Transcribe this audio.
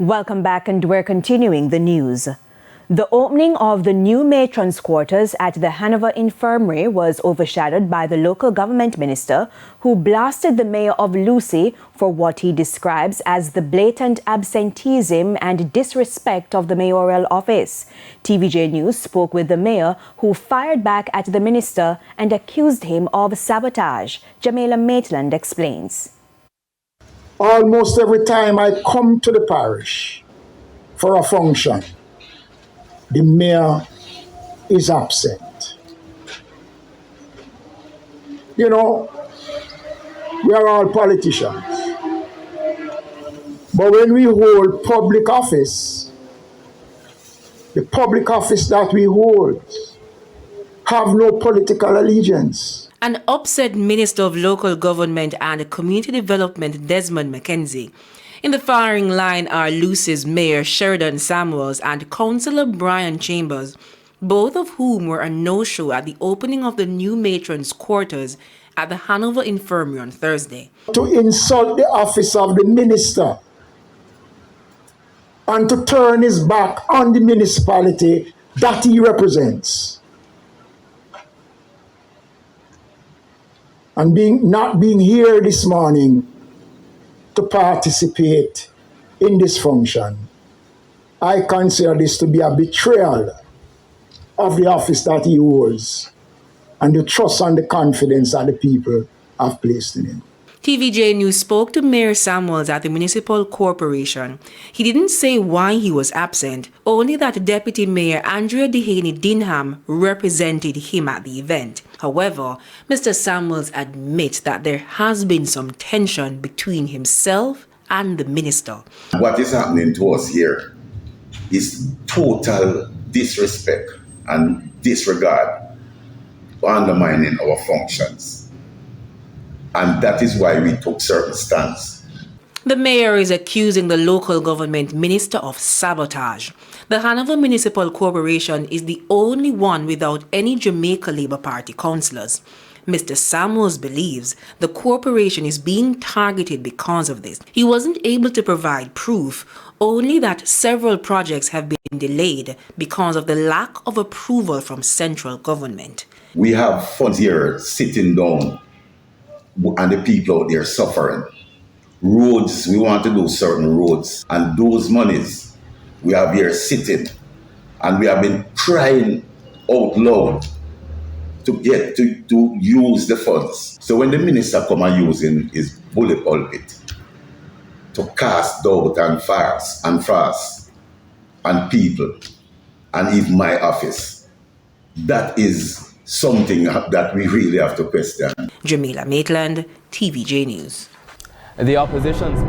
Welcome back, and we're continuing the news. The opening of the new matron's quarters at the Hanover Infirmary was overshadowed by the local government minister, who blasted the mayor of Lucea for what he describes as the blatant absenteeism and disrespect of the mayoral office. TVJ News spoke with the mayor, who fired back at the minister and accused him of sabotage. Jamaica Maitland explains. Almost every time I come to the parish for a function, the mayor is absent. You know, we are all politicians. But when we hold public office, the public office that we hold have no political allegiance. An upset Minister of Local Government and Community Development, Desmond Mckenzie. In the firing line are Lucea's Mayor Sheridan Samuels and Councillor Brian Chambers, both of whom were a no-show at the opening of the new matron's quarters at the Hanover Infirmary on Thursday. To insult the office of the minister and to turn his back on the municipality that he represents. And not being here this morning to participate in this function, I consider this to be a betrayal of the office that he holds and the trust and the confidence that the people have placed in him. TVJ News spoke to Mayor Samuels at the Municipal Corporation. He didn't say why he was absent, only that Deputy Mayor Andrea Dehaney Dinham represented him at the event. However, Mr. Samuels admits that there has been some tension between himself and the minister. What is happening to us here is total disrespect and disregard, undermining our functions. And that is why we took certain stance. The mayor is accusing the local government minister of sabotage. The Hanover Municipal Corporation is the only one without any Jamaica Labour Party councillors. Mr. Samuels believes the corporation is being targeted because of this. He wasn't able to provide proof, only that several projects have been delayed because of the lack of approval from central government. We have funds here sitting down, and the people out there suffering. Roads, we want to do certain roads, and those monies we have here sitting, and we have been crying out loud to get to use the funds. So when the minister come and using his bullet pulpit to cast doubt and fast and people and even my office, that is something that we really have to question. Jamaica Maitland, TVJ News. The opposition's